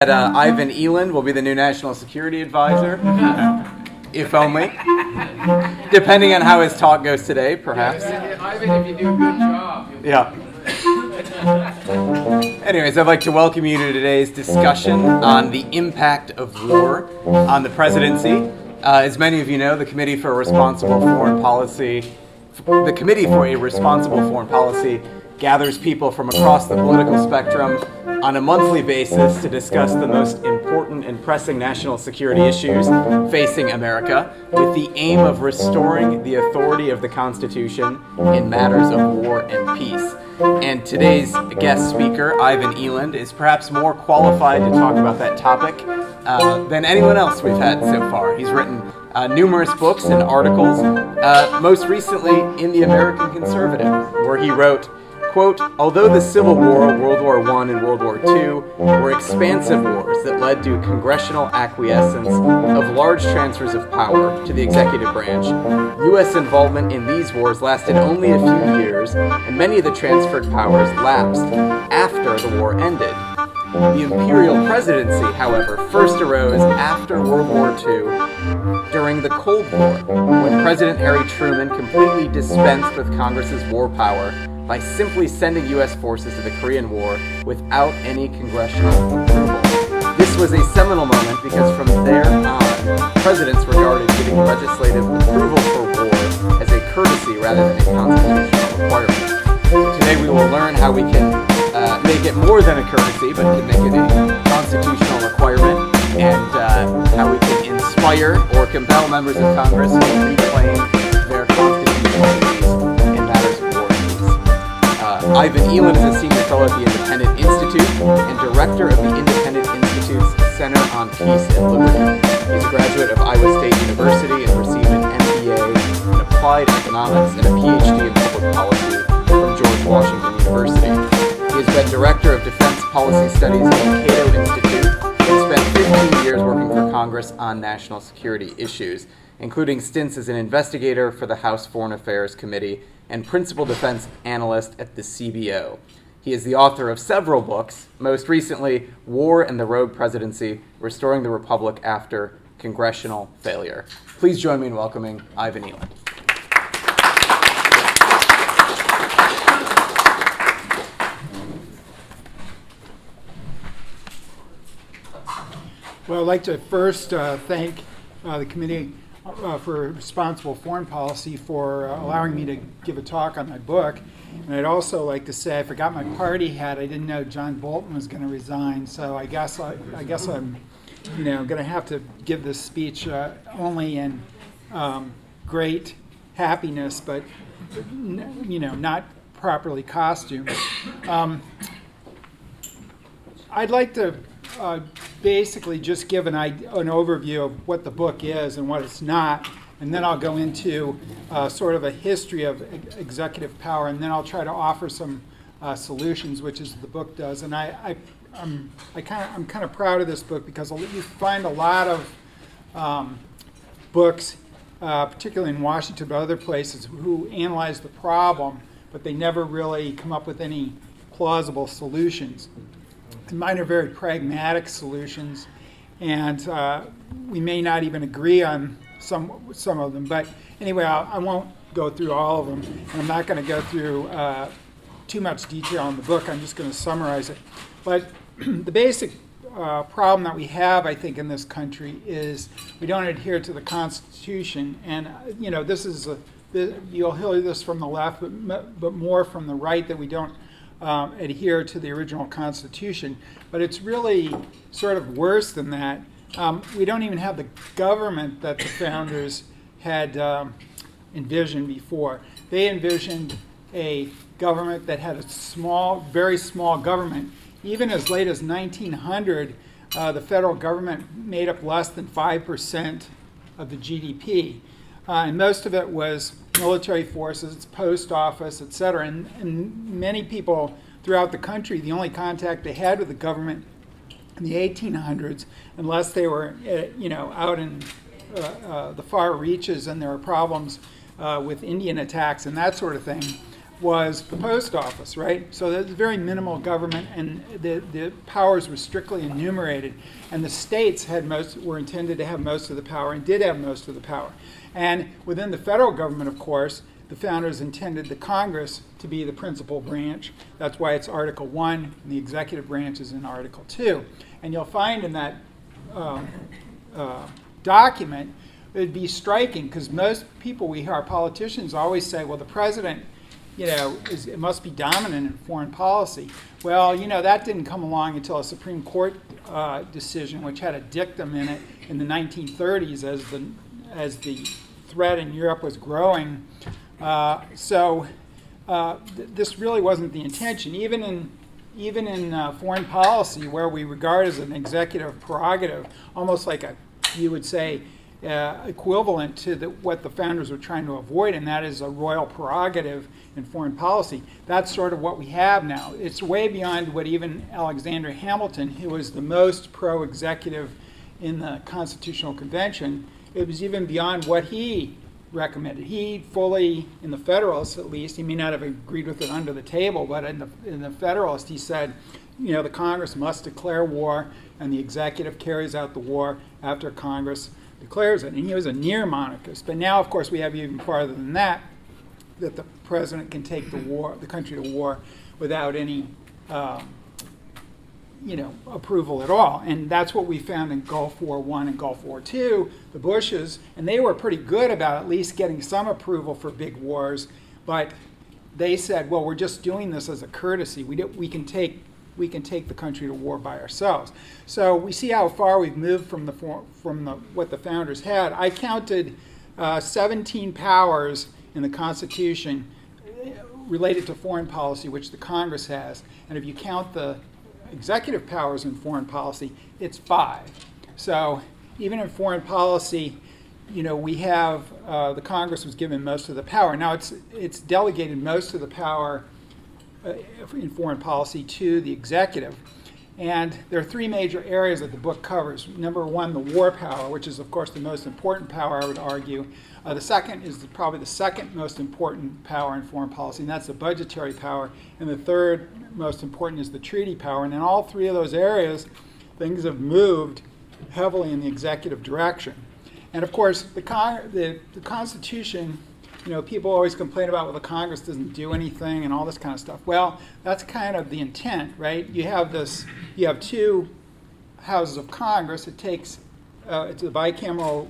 Ivan Eland will be the new National Security Advisor, if only. Depending on how his talk goes today, perhaps. Ivan, if you do a good job. Yeah. Anyways, I'd like to welcome you to today's discussion on the impact of war on the presidency. As many of you know, the Committee for a Responsible Foreign Policy gathers people from across the political spectrum on a monthly basis to discuss the most important and pressing national security issues facing America, with the aim of restoring the authority of the Constitution in matters of war and peace. And today's guest speaker, Ivan Eland, is perhaps more qualified to talk about that topic than anyone else we've had so far. He's written numerous books and articles, most recently in The American Conservative, where he wrote, quote, "Although the Civil War, World War I and World War II, were expansive wars that led to congressional acquiescence of large transfers of power to the executive branch, U.S. involvement in these wars lasted only a few years, and many of the transferred powers lapsed after the war ended. The imperial presidency, however, first arose after World War II during the Cold War, when President Harry Truman completely dispensed with Congress's war power by simply sending U.S. forces to the Korean War without any congressional approval. This was a seminal moment because from there on, presidents regarded giving legislative approval for war as a courtesy rather than a constitutional requirement. Today we will learn how we can make it more than a courtesy, but can make it a constitutional requirement, and how we can inspire or compel members of Congress to reclaim their constitutional duties in matters of war and peace. Ivan Eland is a senior fellow at the Independent Institute and director of the Independent Institute's Center on Peace and Liberty. He's a graduate of Iowa State University and received an MBA in Applied Economics and a PhD in Public Policy from George Washington University. He has been Director of Defense Policy Studies at the Cato Institute and spent 15 years working for Congress on national security issues, including stints as an investigator for the House Foreign Affairs Committee and principal defense analyst at the CBO. He is the author of several books, most recently War and the Rogue Presidency, Restoring the Republic After Congressional Failure. Please join me in welcoming Ivan Eland. Well, I'd like to first thank the Committee for Responsible Foreign Policy for allowing me to give a talk on my book. And I'd also like to say I forgot my party hat. I didn't know John Bolton was going to resign, so I guess I'm going to have to give this speech only in great happiness, but not properly costumed. I'd like to basically just give an overview of what the book is and what it's not, and then I'll go into sort of a history of executive power, and then I'll try to offer some solutions, which is the book does. And I'm kind of proud of this book because you find a lot of books, particularly in Washington but other places, who analyze the problem, but they never really come up with any plausible solutions. And mine are very pragmatic solutions, and we may not even agree on some of them. But anyway, I won't go through all of them, and I'm not going to go through too much detail in the book. I'm just going to summarize it. But the basic problem that we have, I think, in this country is we don't adhere to the Constitution. And this is you'll hear this from the left, but more from the right, that we don't adhere to the original Constitution. But it's really sort of worse than that. We don't even have the government that the founders had envisioned before. They envisioned a government that had a very small government. Even as late as 1900, the federal government made up less than 5% of the GDP. And most of it was military forces, post office, etc. And many people throughout the country, the only contact they had with the government in the 1800s, unless they were out in the far reaches and there were problems with Indian attacks and that sort of thing, was the post office, right? So there's very minimal government, and the powers were strictly enumerated. And the states were intended to have most of the power and did have most of the power. And within the federal government, of course, the founders intended the Congress to be the principal branch. That's why it's Article 1, and the executive branch is in Article 2. And you'll find in that document, it'd be striking, because most people we hear, our politicians, always say, well, the president, it must be dominant in foreign policy. Well, that didn't come along until a Supreme Court decision, which had a dictum in it in the 1930s as the threat in Europe was growing. This really wasn't the intention. Even in foreign policy, where we regard as an executive prerogative, almost like you would say, equivalent to what the founders were trying to avoid, and that is a royal prerogative in foreign policy. That's sort of what we have now. It's way beyond what even Alexander Hamilton, who was the most pro-executive in the Constitutional Convention, it was even beyond what he recommended. He fully, in the Federalist at least, he may not have agreed with it under the table, but in the Federalist he said, the Congress must declare war, and the executive carries out the war after Congress declares it. And he was a near monarchist. But now, of course, we have even farther than that the president can take the country to war without any approval at all. And that's what we found in Gulf War I and Gulf War II, the Bushes, and they were pretty good about at least getting some approval for big wars, but they said, well, we're just doing this as a courtesy. We can take the country to war by ourselves. So we see how far we've moved from what the founders had. I counted 17 powers in the Constitution related to foreign policy, which the Congress has. And if you count the executive powers in foreign policy, it's 5. So even in foreign policy, we have the Congress was given most of the power. Now it's delegated most of the power in foreign policy to the executive. And there are 3 major areas that the book covers. Number 1, the war power, which is, of course, the most important power, I would argue. The second is probably the second most important power in foreign policy, and that's the budgetary power. And the third most important is the treaty power. And in all 3 of those areas, things have moved heavily in the executive direction. And, of course, the Constitution, people always complain about, well, the Congress doesn't do anything and all this kind of stuff. Well, that's kind of the intent, right? You have 2 houses of Congress. It's a bicameral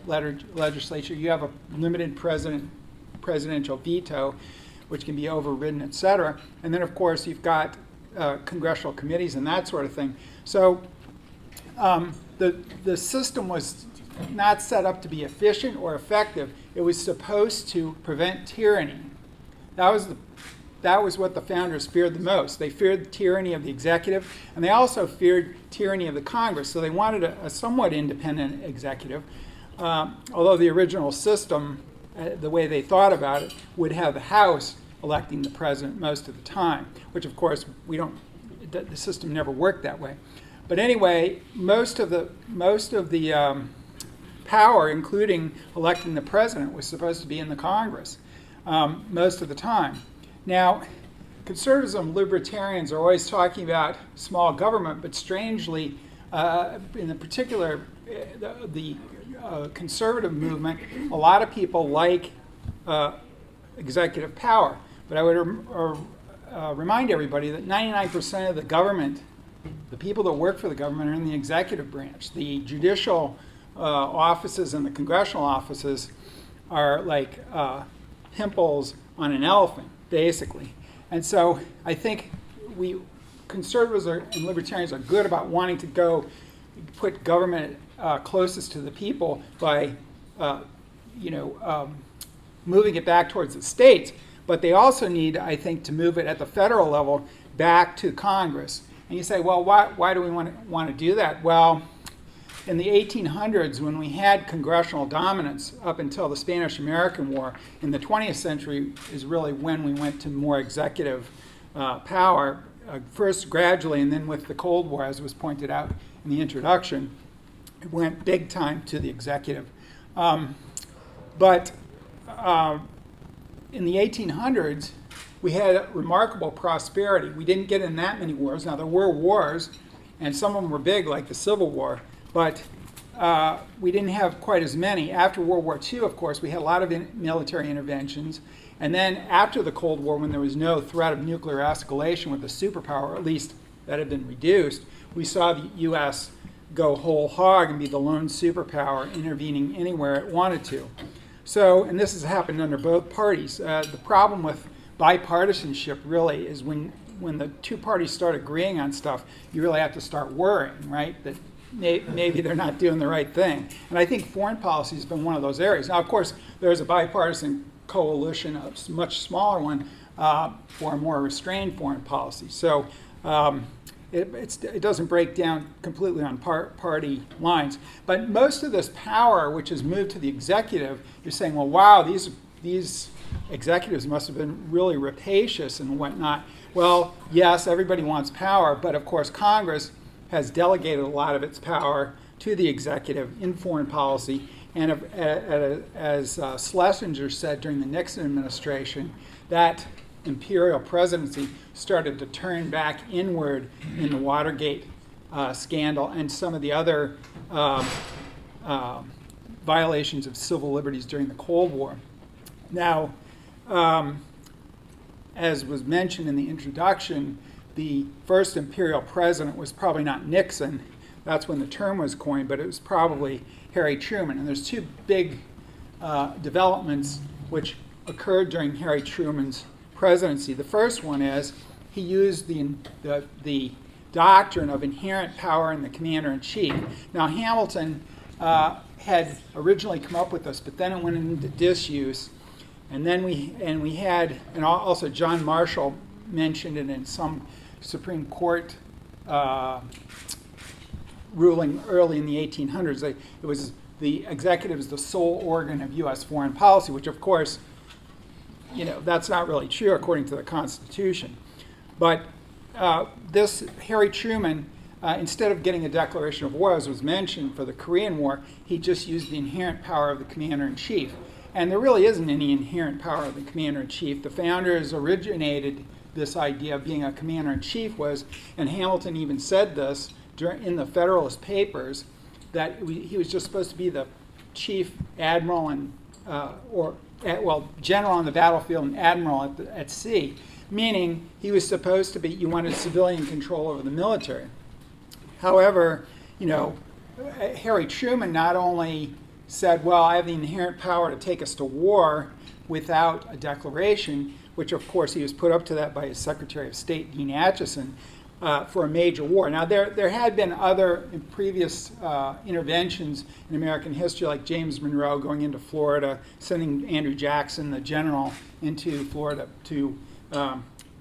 legislature. You have a limited presidential veto, which can be overridden, et cetera. And then, of course, you've got congressional committees and that sort of thing. So the system was not set up to be efficient or effective. It was supposed to prevent tyranny. That was what the founders feared the most. They feared the tyranny of the executive, and they also feared tyranny of the Congress. So they wanted a somewhat independent executive, although the original system, the way they thought about it, would have the House electing the president most of the time, which, of course, the system never worked that way. But anyway, most of the power, including electing the president, was supposed to be in the Congress most of the time. Now, conservatives and libertarians are always talking about small government, but strangely, in particular, the conservative movement, a lot of people like executive power. But I would remind everybody that 99% of the government, the people that work for the government, are in the executive branch. The judicial offices and the congressional offices are like pimples on an elephant, basically. And so I think conservatives and libertarians are good about wanting to go put government closest to the people by moving it back towards the states. But they also need, I think, to move it at the federal level back to Congress. And you say, well, why do we want to do that? Well, in the 1800s, when we had congressional dominance up until the Spanish-American War, in the 20th century is really when we went to more executive power, first gradually, and then with the Cold War, as was pointed out in the introduction, it went big time to the executive. But in the 1800s, we had remarkable prosperity. We didn't get in that many wars. Now, there were wars, and some of them were big, like the Civil War, but we didn't have quite as many. After World War II, of course, we had a lot of military interventions. And then after the Cold War, when there was no threat of nuclear escalation with a superpower, or at least that had been reduced, we saw the U.S. go whole hog and be the lone superpower, intervening anywhere it wanted to. So, and this has happened under both parties. The problem with bipartisanship really is when the two parties start agreeing on stuff, you really have to start worrying, right? That maybe they're not doing the right thing. And I think foreign policy has been one of those areas. Now, of course, there's a bipartisan coalition, a much smaller one, for a more restrained foreign policy. So it doesn't break down completely on party lines. But most of this power, which has moved to the executive, you're saying, well, wow, these executives must have been really rapacious and whatnot. Well, yes, everybody wants power, but of course Congress has delegated a lot of its power to the executive in foreign policy. And as Schlesinger said during the Nixon administration, that imperial presidency started to turn back inward in the Watergate scandal and some of the other violations of civil liberties during the Cold War. Now, as was mentioned in the introduction, the first imperial president was probably not Nixon. That's when the term was coined, but it was probably Harry Truman. And there's two big developments which occurred during Harry Truman's presidency. The first one is he used the doctrine of inherent power in the commander-in-chief. Now, Hamilton had originally come up with this, but then it went into disuse. And then we had, and also John Marshall mentioned it in some Supreme Court ruling early in the 1800s. It was the executive is the sole organ of U.S. foreign policy, which of course, that's not really true according to the Constitution. But this Harry Truman, instead of getting a declaration of war, as was mentioned for the Korean War, he just used the inherent power of the commander-in-chief. And there really isn't any inherent power of the commander-in-chief. The founders originated this idea of being a commander-in-chief and Hamilton even said this in the Federalist Papers, that he was just supposed to be the chief admiral and general on the battlefield and admiral at sea, meaning he was supposed to be, you wanted civilian control over the military. However, Harry Truman not only said, well, I have the inherent power to take us to war without a declaration, which of course he was put up to that by his Secretary of State, Dean Acheson, for a major war. Now, there had been other previous interventions in American history, like James Monroe going into Florida, sending Andrew Jackson, the general, into Florida to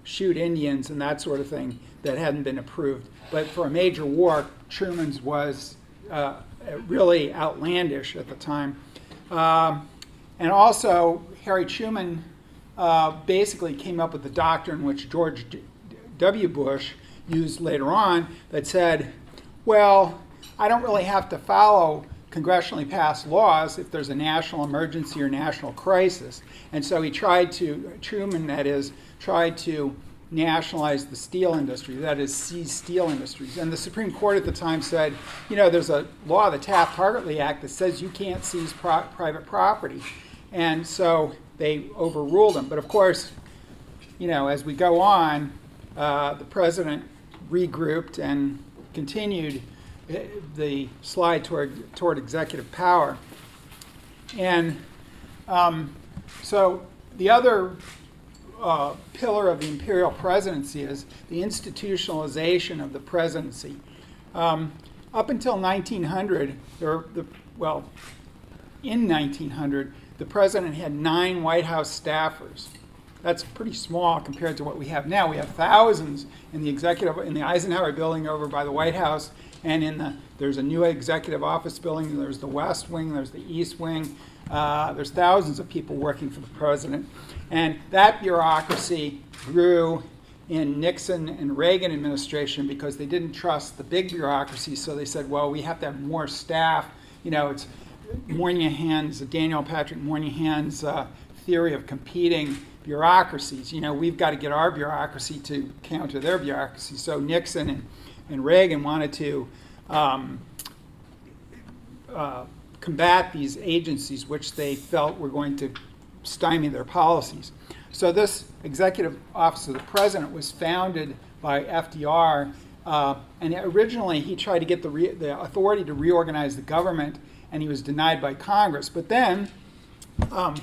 shoot Indians and that sort of thing that hadn't been approved. But for a major war, Truman's was really outlandish at the time. And also, Harry Truman basically came up with the doctrine which George W. Bush used later on that said, well, I don't really have to follow congressionally passed laws if there's a national emergency or national crisis. And so Truman, that is, tried to nationalize the steel industry, that is, seize steel industries. And the Supreme Court at the time said, there's a law, the Taft-Hartley Act, that says you can't seize private property. And so they overruled them. But of course, as we go on, the president regrouped and continued the slide toward executive power. And so the other pillar of the imperial presidency is the institutionalization of the presidency. Up until 1900, in 1900, the president had 9 White House staffers. That's pretty small compared to what we have now. We have thousands in the Eisenhower building over by the White House, and there's a new executive office building. There's the West Wing, there's the East Wing. There's thousands of people working for the president. And that bureaucracy grew in Nixon and Reagan administration because they didn't trust the big bureaucracy, so they said, well, we have to have more staff. It's Daniel Patrick Moynihan's theory of competing bureaucracies. We've got to get our bureaucracy to counter their bureaucracy. So Nixon and Reagan wanted to combat these agencies which they felt were going to stymie their policies. So this Executive Office of the President was founded by FDR, and originally he tried to get the authority to reorganize the government, and he was denied by Congress. But then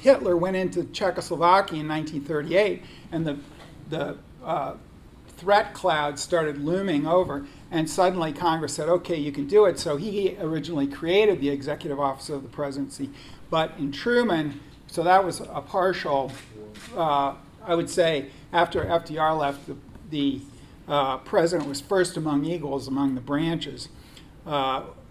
Hitler went into Czechoslovakia in 1938, and the threat cloud started looming over, and suddenly Congress said, okay, you can do it. So he originally created the Executive Office of the Presidency. But in Truman, so that was a partial, I would say, after FDR left, the president was first among equals among the branches,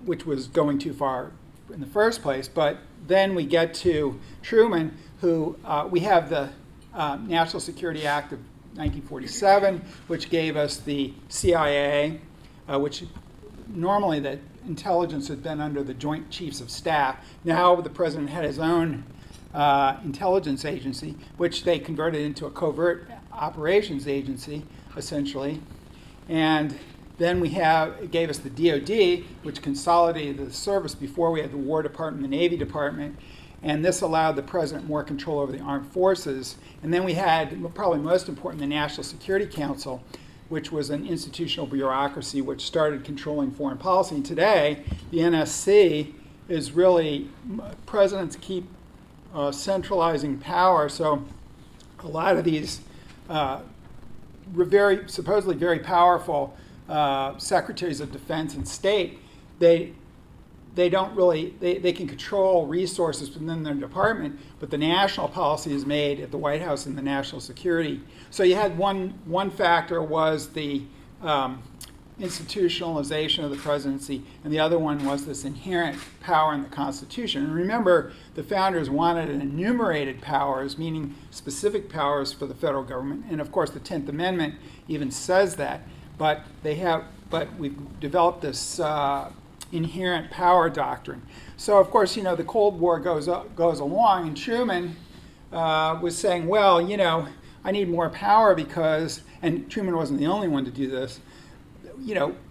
which was going too far in the first place. But then we get to Truman, who we have the National Security Act of 1947, which gave us the CIA, which normally the intelligence had been under the Joint Chiefs of Staff. Now the president had his own intelligence agency, which they converted into a covert operations agency, essentially. And then it gave us the DOD, which consolidated the service. Before we had the War Department, the Navy Department, and this allowed the president more control over the armed forces. And then we had, probably most important, the National Security Council, which was an institutional bureaucracy which started controlling foreign policy. And today, the NSC is really, presidents keep centralizing power. So a lot of these supposedly very powerful secretaries of defense and state, they don't really, they can control resources within their department, but the national policy is made at the White House and the national security. So you had one factor was the institutionalization of the presidency, and the other one was this inherent power in the Constitution. And remember, the founders wanted enumerated powers, meaning specific powers for the federal government, and of course the 10th Amendment even says that, but we've developed this inherent power doctrine. So of course, the Cold War goes along, and Truman was saying, well, I need more power because, and Truman wasn't the only one to do this,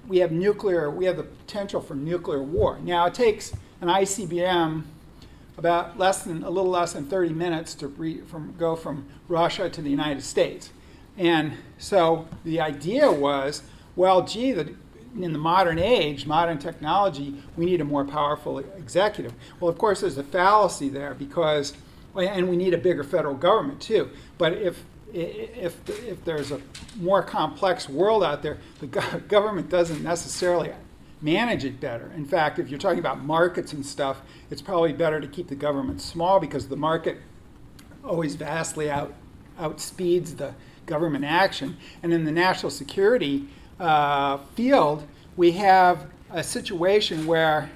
we have the potential for nuclear war. Now it takes an ICBM about a little less than 30 minutes to go from Russia to the United States. And so the idea was, well, gee, in the modern age, modern technology, we need a more powerful executive. Well, of course, there's a fallacy there and we need a bigger federal government too. But if there's a more complex world out there, the government doesn't necessarily manage it better. In fact, if you're talking about markets and stuff, it's probably better to keep the government small because the market always vastly outspeeds the government action. And in the national security field, we have a situation where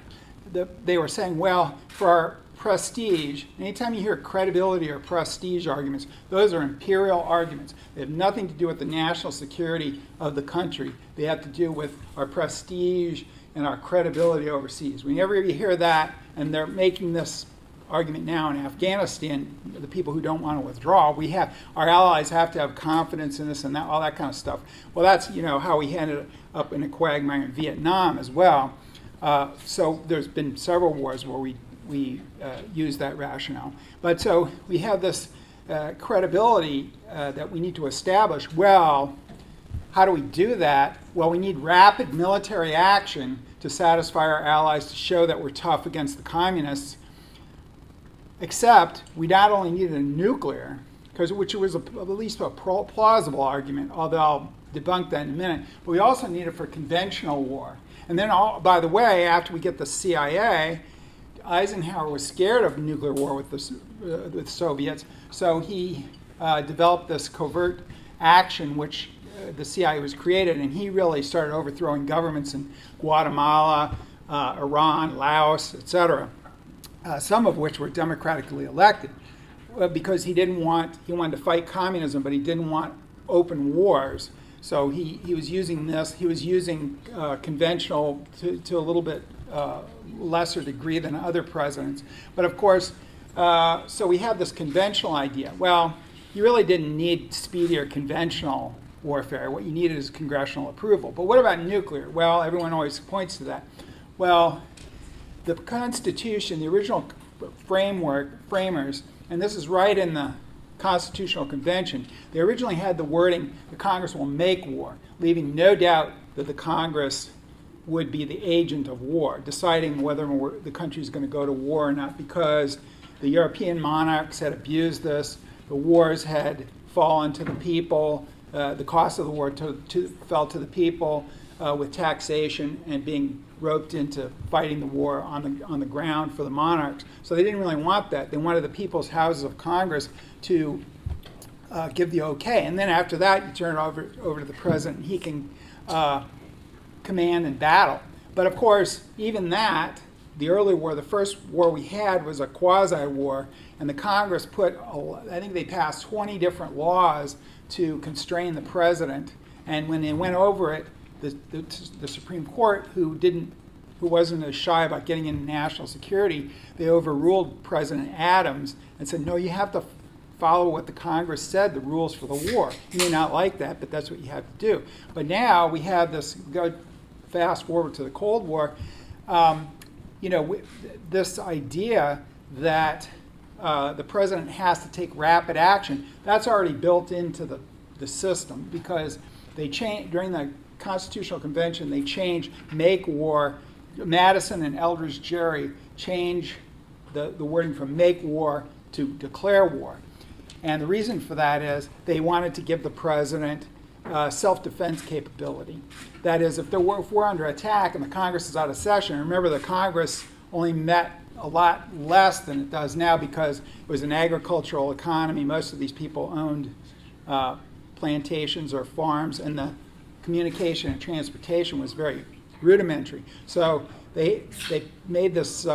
they were saying, well, for our prestige, anytime you hear credibility or prestige arguments, those are imperial arguments. They have nothing to do with the national security of the country. They have to do with our prestige and our credibility overseas. Whenever you hear that, and they're making this argument now in Afghanistan, the people who don't want to withdraw, our allies have to have confidence in us and all that kind of stuff. Well, that's how we ended up in a quagmire in Vietnam as well. So there's been several wars where we use that rationale. But so we have this credibility that we need to establish. Well, how do we do that? Well, we need rapid military action to satisfy our allies, to show that we're tough against the communists. Except we not only needed a nuclear, which was at least a plausible argument, although I'll debunk that in a minute, but we also need it for conventional war. And then, by the way, after we get the CIA, Eisenhower was scared of nuclear war with the Soviets, so he developed this covert action, which the CIA was created, and he really started overthrowing governments in Guatemala, Iran, Laos, etc., some of which were democratically elected, because he wanted to fight communism, but he didn't want open wars. So he was using this. He was using conventional to a little bit lesser degree than other presidents. But of course, so we have this conventional idea. Well, you really didn't need speedy or conventional warfare. What you needed is congressional approval. But what about nuclear? Well, everyone always points to that. Well, the Constitution, the original framers, and this is right in the Constitutional Convention, they originally had the wording, the Congress will make war, leaving no doubt that the Congress would be the agent of war, deciding whether the country is going to go to war or not, because the European monarchs had abused this, the wars had fallen to the people, the cost of the war fell to the people with taxation and being roped into fighting the war on the ground for the monarchs. So they didn't really want that. They wanted the people's houses of Congress to give the okay. And then after that, you turn it over to the president, and he can command in battle. But of course, even that, the early war, the first war we had was a quasi-war, and the Congress I think they passed 20 different laws to constrain the president. And when they went over it, the Supreme Court, who wasn't as shy about getting into national security, they overruled President Adams and said, no, you have to follow what the Congress said, the rules for the war. You may not like that, but that's what you have to do. But now we have this, go fast forward to the Cold War, this idea that the president has to take rapid action, that's already built into the system, because they changed during the Constitutional Convention, they changed make war. Madison and Eldridge Gerry changed the wording from make war to declare war. And the reason for that is they wanted to give the president self-defense capability. That is, if we're under attack and the Congress is out of session, remember the Congress only met a lot less than it does now because it was an agricultural economy. Most of these people owned plantations or farms, and the communication and transportation was very rudimentary. So they made this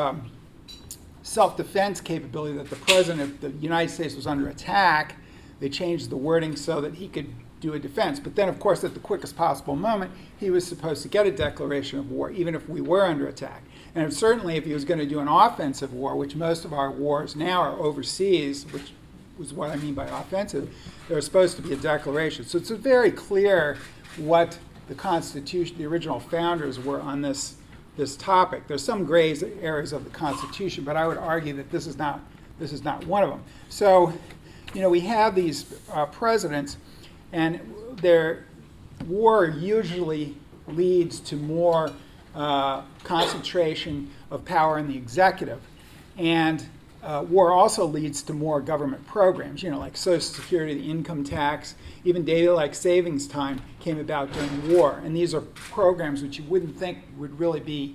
self-defense capability that the president of the United States was under attack. They changed the wording so that he could do a defense. But then, of course, at the quickest possible moment, he was supposed to get a declaration of war, even if we were under attack. And certainly if he was going to do an offensive war, which most of our wars now are overseas, which was what I mean by offensive, there was supposed to be a declaration. So it's very clear what the Constitution, the original founders were on this topic. There's some gray areas of the Constitution, but I would argue that this is not one of them. So, we have these presidents, and their war usually leads to more concentration of power in the executive, and war also leads to more government programs, like Social Security, the income tax, even daylight savings time came about during war. And these are programs which you wouldn't think would really be,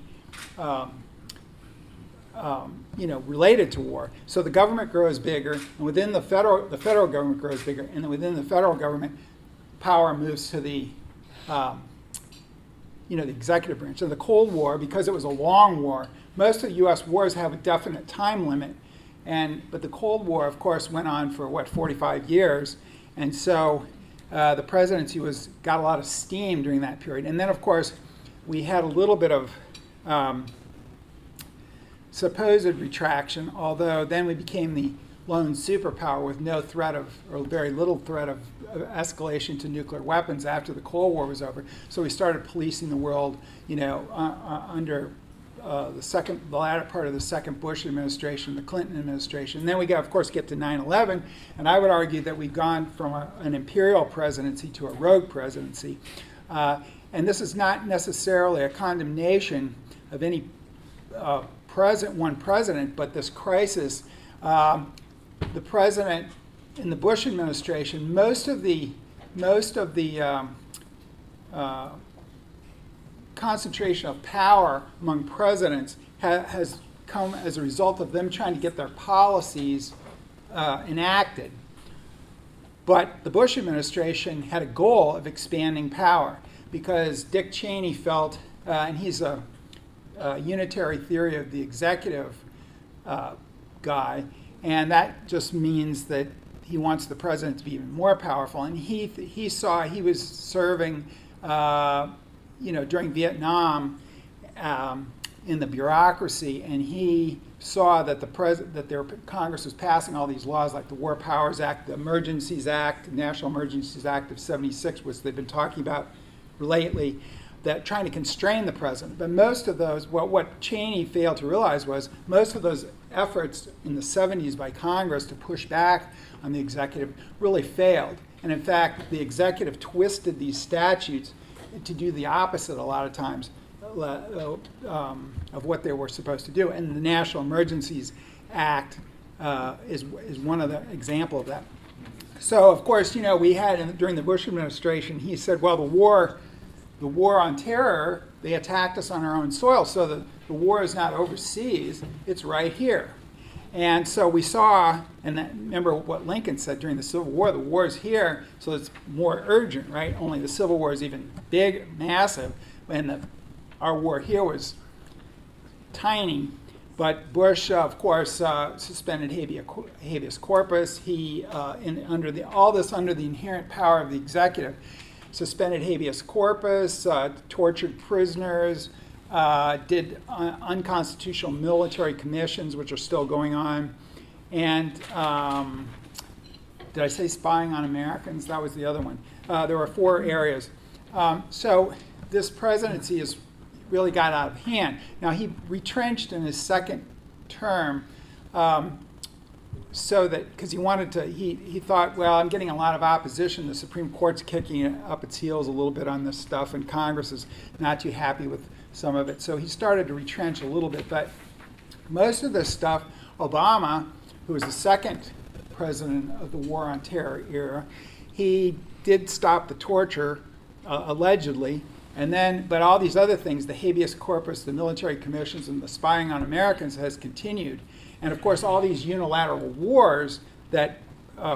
related to war. So the government grows bigger, and within the federal government grows bigger, and then within the federal government, power moves to the the executive branch. So the Cold War, because it was a long war, most of the U.S. wars have a definite time limit. But the Cold War, of course, went on for 45 years, and so the presidency got a lot of steam during that period. And then, of course, we had a little bit of supposed retraction, although then we became the lone superpower with no threat or very little threat of escalation to nuclear weapons after the Cold War was over. So we started policing the world, under the latter part of the second Bush administration, the Clinton administration. And then we of course, get to 9/11, and I would argue that we've gone from an imperial presidency to a rogue presidency. And this is not necessarily a condemnation of any one president, but this crisis, the president in the Bush administration, most of the concentration of power among presidents has come as a result of them trying to get their policies enacted. But the Bush administration had a goal of expanding power because Dick Cheney felt, and he's a unitary theory of the executive guy, and that just means that he wants the president to be even more powerful. And he saw he was serving, during Vietnam, in the bureaucracy, and he saw that Congress was passing all these laws like the War Powers Act, the Emergencies Act, the National Emergencies Act of '76, which they've been talking about lately, that trying to constrain the president. But most of those, what Cheney failed to realize was most of those efforts in the '70s by Congress to push back on the executive really failed. And in fact, the executive twisted these statutes to do the opposite a lot of times of what they were supposed to do. And the National Emergencies Act is one of the example of that. So, of course, we had during the Bush administration, he said, well, the war on terror, they attacked us on our own soil, so the war is not overseas, it's right here. And so we saw, and remember what Lincoln said during the Civil War, the war is here, so it's more urgent, right? Only the Civil War is even big, massive, and our war here was tiny. But Bush, of course, suspended habeas corpus. He, under the inherent power of the executive, suspended habeas corpus, tortured prisoners, did unconstitutional military commissions, which are still going on. And did I say spying on Americans? That was the other one. There were 4 areas. So this presidency has really got out of hand. Now, he retrenched in his second term so that, because he wanted to, he thought, well, I'm getting a lot of opposition. The Supreme Court's kicking up its heels a little bit on this stuff, and Congress is not too happy with some of it. So he started to retrench a little bit. But most of this stuff, Obama, who was the second president of the War on Terror era, he did stop the torture, allegedly. And then, but all these other things, the habeas corpus, the military commissions, and the spying on Americans has continued. And of course, all these unilateral wars that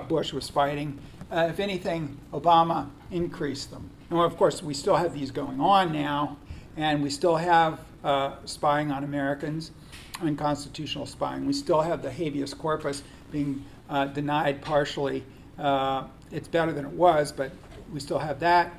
Bush was fighting, if anything, Obama increased them. And of course, we still have these going on now, and we still have spying on Americans, unconstitutional spying. We still have the habeas corpus being denied partially. It's better than it was, but we still have that.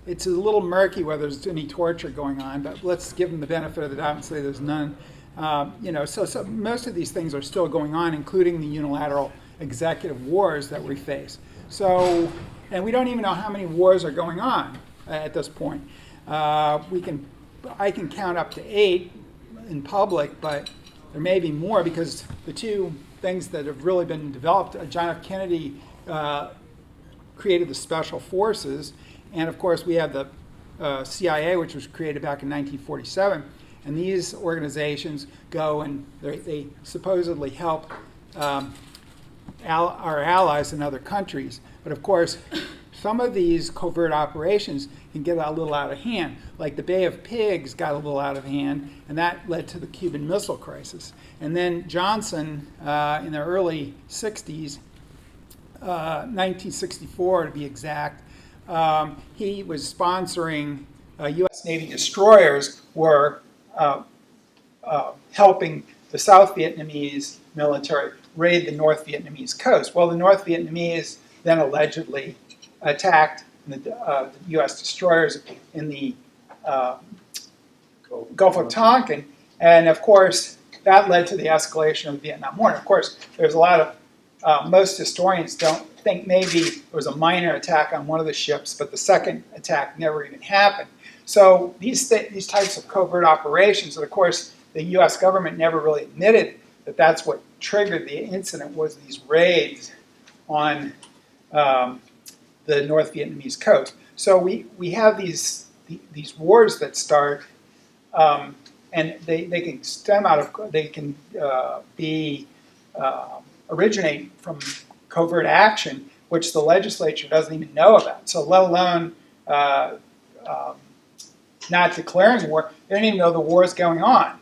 It's a little murky whether there's any torture going on, but let's give them the benefit of the doubt and say there's none. So most of these things are still going on, including the unilateral executive wars that we face. So, and we don't even know how many wars are going on at this point. I can count up to 8 in public, but there may be more because the 2 things that have really been developed, John F. Kennedy created the Special Forces. And of course, we have the CIA, which was created back in 1947. And these organizations go and they supposedly help our allies in other countries. But of course, some of these covert operations can get a little out of hand. Like the Bay of Pigs got a little out of hand, and that led to the Cuban Missile Crisis. And then Johnson, in the early 60s, 1964 to be exact, he was sponsoring U.S. Navy destroyers were helping the South Vietnamese military raid the North Vietnamese coast. Well, the North Vietnamese then allegedly attacked the U.S. destroyers in the Gulf of Tonkin, and of course that led to the escalation of the Vietnam War. And of course, there's a lot of most historians don't think maybe there was a minor attack on one of the ships, but the second attack never even happened. So these types of covert operations, and of course the U.S. government never really admitted that that's what triggered the incident, was these raids on the North Vietnamese coast. So we have these wars that start, and they can stem out of, they can originate from covert action, which the legislature doesn't even know about. So let alone not declaring war, they don't even know the war is going on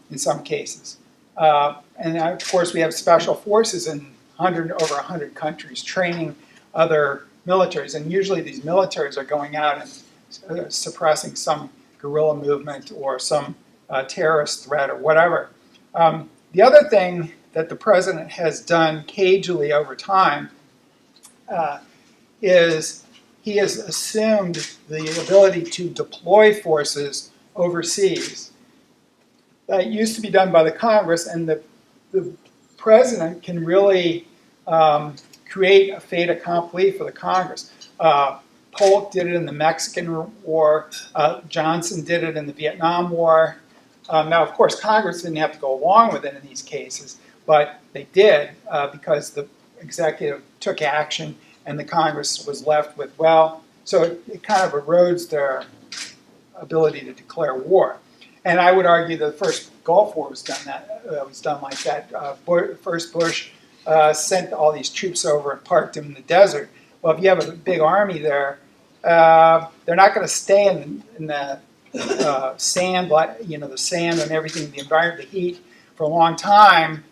in some cases. And of course, we have special forces in over 100 countries training other militaries. And usually these militaries are going out and suppressing some guerrilla movement or some terrorist threat or whatever. The other thing that the president has done cagily over time is he has assumed the ability to deploy forces overseas. That used to be done by the Congress, and the president can really create a fait accompli for the Congress. Polk did it in the Mexican War. Johnson did it in the Vietnam War. Now, of course, Congress didn't have to go along with it in these cases, but they did because the executive took action and the Congress was left with, well, so it kind of erodes their ability to declare war. And I would argue the first Gulf War was done like that. First Bush sent all these troops over and parked them in the desert. Well, if you have a big army there, they're not going to stay in the sand, the sand and everything, the environment, the heat, for a long time.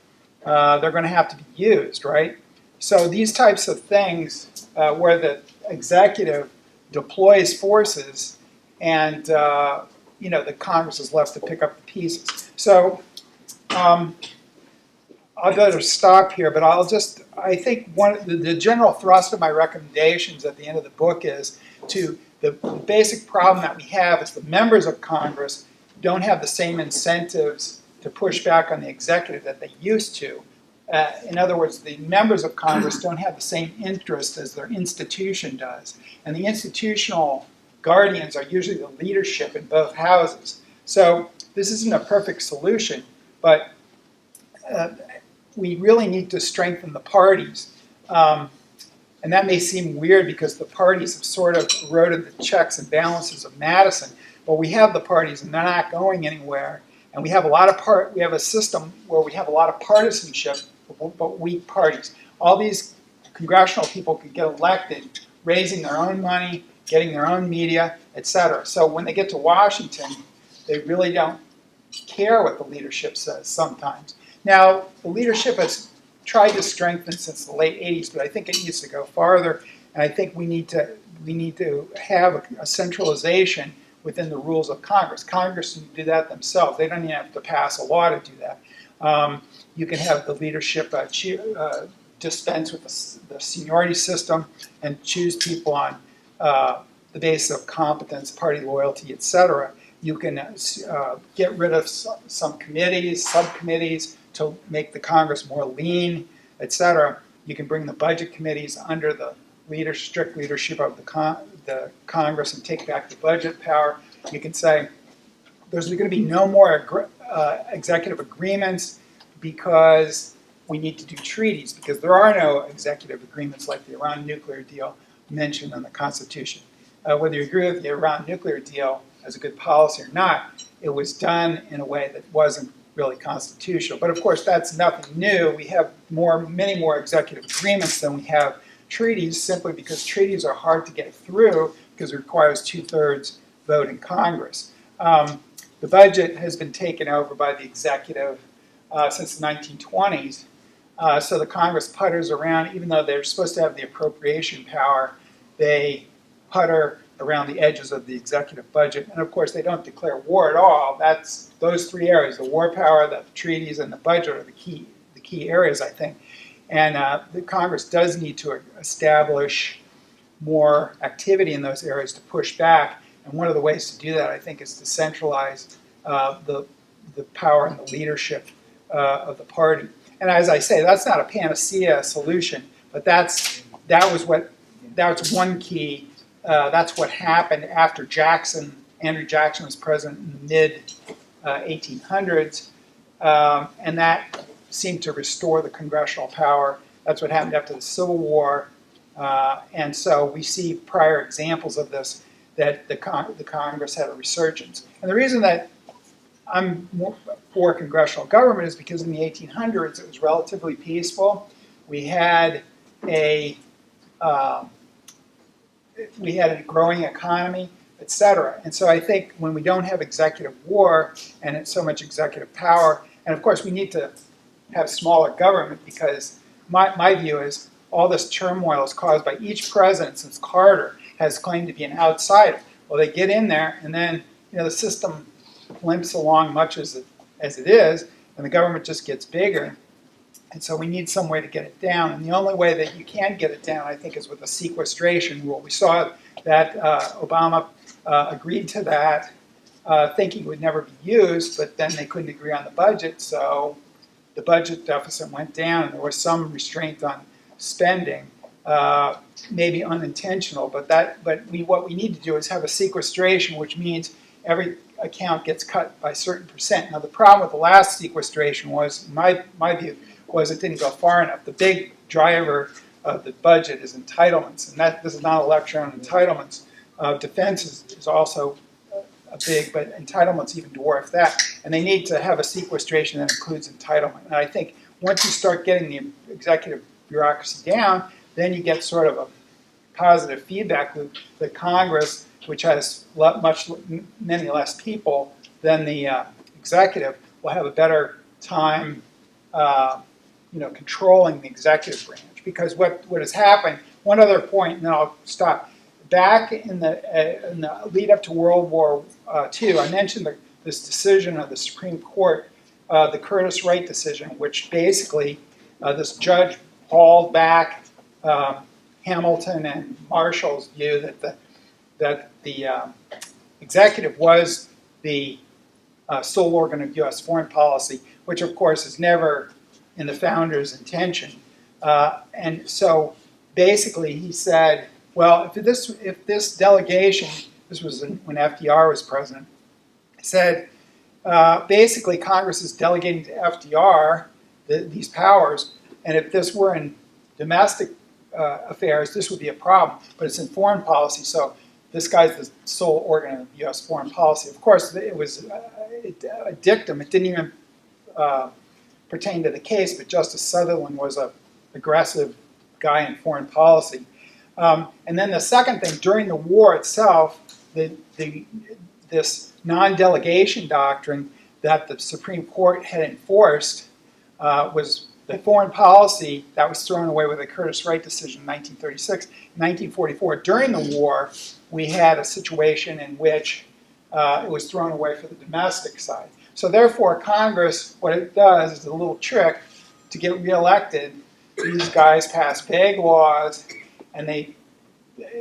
They're going to have to be used, right? So these types of things where the executive deploys forces and the Congress is left to pick up the pieces. So I'll better stop here, but I think the general thrust of my recommendations at the end of the book is the basic problem that we have is the members of Congress don't have the same incentives to push back on the executive that they used to. In other words, the members of Congress don't have the same interest as their institution does. And the institutional guardians are usually the leadership in both houses. So this isn't a perfect solution, but we really need to strengthen the parties. And that may seem weird because the parties have sort of eroded the checks and balances of Madison. But we have the parties and they're not going anywhere. And we have a system where we have a lot of partisanship, but weak parties. All these congressional people could get elected, raising their own money, getting their own media, etc. So when they get to Washington, they really don't care what the leadership says sometimes. Now, the leadership has tried to strengthen since the late 80s, but I think it needs to go farther. And I think we need to have a centralization within the rules of Congress. Congress can do that themselves. They don't even have to pass a law to do that. You can have the leadership dispense with the seniority system and choose people on the basis of competence, party loyalty, etc. You can get rid of some committees, subcommittees to make the Congress more lean, etc. You can bring the budget committees under the strict leadership of the Congress and take back the budget power. You can say there's going to be no more executive agreements because we need to do treaties, because there are no executive agreements like the Iran nuclear deal mentioned in the Constitution. Whether you agree with the Iran nuclear deal as a good policy or not, it was done in a way that wasn't really constitutional. But of course, that's nothing new. We have many more executive agreements than we have treaties, simply because treaties are hard to get through because it requires 2/3 vote in Congress. The budget has been taken over by the executive since the 1920s. So the Congress putters around, even though they're supposed to have the appropriation power, they putter around the edges of the executive budget. And of course, they don't declare war at all. That's those three areas: the war power, the treaties, and the budget are the key areas, I think. And the Congress does need to establish more activity in those areas to push back. And one of the ways to do that, I think, is to centralize the power and the leadership of the party. And as I say, that's not a panacea solution, but that was one key. That's what happened after Andrew Jackson was president in the mid-1800s, and that seemed to restore the congressional power. That's what happened after the Civil War, and so we see prior examples of this, that the Congress had a resurgence. And the reason that I'm more for congressional government is because in the 1800s it was relatively peaceful. We had a growing economy, etc. And so I think when we don't have executive war and it's so much executive power, and of course we need to have smaller government, because my view is all this turmoil is caused by each president since Carter has claimed to be an outsider. Well, they get in there, and then the system limps along much as it is, and the government just gets bigger. And so we need some way to get it down. And the only way that you can get it down, I think, is with a sequestration rule. We saw that Obama agreed to that thinking it would never be used, but then they couldn't agree on the budget, so the budget deficit went down, and there was some restraint on spending, maybe unintentional, but what we need to do is have a sequestration, which means every account gets cut by a certain percent. Now, the problem with the last sequestration was, in my view, was it didn't go far enough. The big driver of the budget is entitlements, and this is not a lecture on entitlements. Defense is also a big, but entitlements even dwarf that. And they need to have a sequestration that includes entitlement. And I think once you start getting the executive bureaucracy down, then you get sort of a positive feedback loop that Congress, which has many less people than the executive, will have a better time controlling the executive branch. Because what has happened, one other point, and then I'll stop. Back in the lead up to World War II, I mentioned this decision of the Supreme Court, the Curtis Wright decision, which basically this judge hauled back Hamilton and Marshall's view that the executive was the sole organ of U.S. foreign policy, which of course is never in the founders' intention. And so basically he said, well, if this delegation, this was when FDR was president, said basically Congress is delegating to FDR these powers, and if this were in domestic affairs, this would be a problem, but it's in foreign policy, so this guy's the sole organ of U.S. foreign policy. Of course, it was a dictum. It didn't even pertain to the case, but Justice Sutherland was an aggressive guy in foreign policy. And then the second thing, during the war itself, this non-delegation doctrine that the Supreme Court had enforced was the foreign policy that was thrown away with the Curtis Wright decision in 1936. In 1944, during the war, we had a situation in which it was thrown away for the domestic side. So therefore, Congress, what it does is a little trick to get reelected. These guys pass vague laws, and they,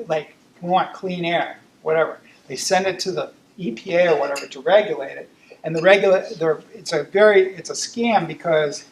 like, we want clean air, whatever. They send it to the EPA or whatever to regulate it. And it's a scam because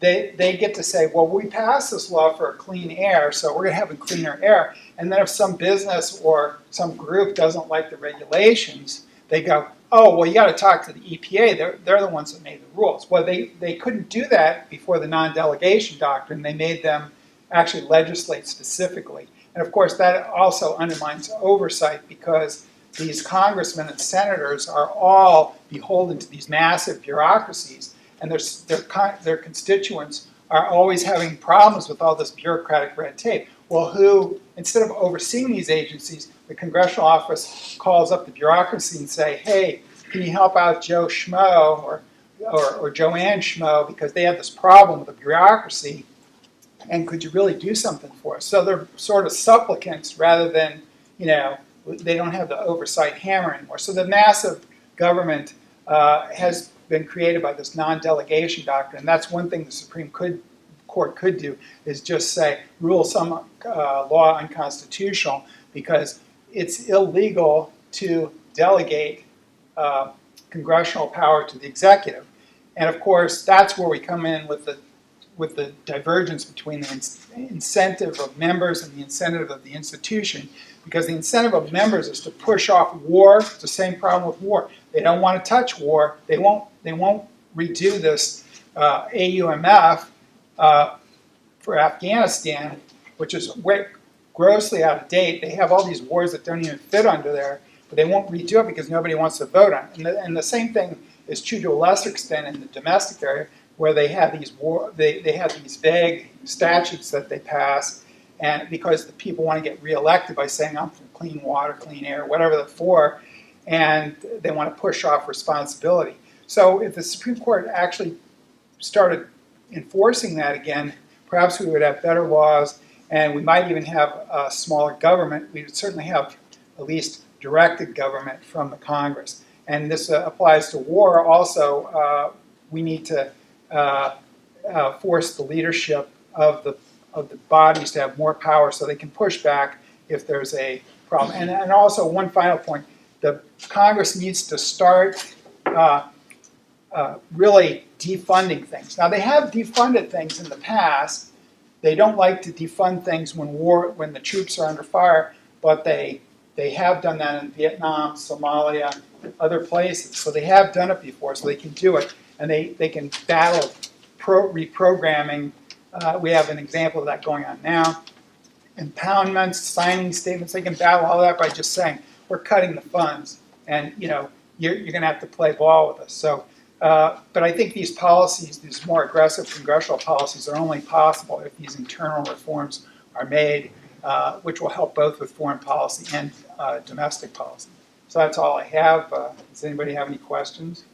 they get to say, well, we passed this law for clean air, so we're going to have a cleaner air. And then if some business or some group doesn't like the regulations, they go, oh, well, you got to talk to the EPA. They're the ones that made the rules. Well, they couldn't do that before the non-delegation doctrine. They made them actually legislate specifically. And of course, that also undermines oversight because these congressmen and senators are all beholden to these massive bureaucracies, and their constituents are always having problems with all this bureaucratic red tape. Well, instead of overseeing these agencies, the congressional office calls up the bureaucracy and say, hey, can you help out Joe Schmo or Joanne Schmo because they have this problem with the bureaucracy, and could you really do something for us? So they're sort of supplicants rather than, they don't have the oversight hammer anymore. So the massive government has been created by this non-delegation doctrine. And that's one thing the Supreme Court could do, is just say, rule some law unconstitutional because it's illegal to delegate congressional power to the executive. And of course, that's where we come in with the divergence between the incentive of members and the incentive of the institution. Because the incentive of members is to push off war. It's the same problem with war. They don't want to touch war. They won't redo this AUMF for Afghanistan, which is grossly out of date. They have all these wars that don't even fit under there, but they won't redo it because nobody wants to vote on it. And the same thing is true to a lesser extent in the domestic area, where they have these vague statutes that they pass, and because the people want to get reelected by saying I'm for clean water, clean air, whatever they're for, and they want to push off responsibility. So if the Supreme Court actually started enforcing that again, perhaps we would have better laws, and we might even have a smaller government. We would certainly have at least directed government from the Congress. And this applies to war also. We need to force the leadership of the bodies to have more power so they can push back if there's a problem. And also, one final point, the Congress needs to start really defunding things. Now, they have defunded things in the past. They don't like to defund things when the troops are under fire, but they have done that in Vietnam, Somalia, other places. So they have done it before, so they can do it, and they can battle reprogramming. We have an example of that going on now. Impoundments, signing statements, they can battle all that by just saying, we're cutting the funds, and you're going to have to play ball with us. So, but I think these policies, these more aggressive congressional policies, are only possible if these internal reforms are made, which will help both with foreign policy and domestic policy. So that's all I have. Does anybody have any questions?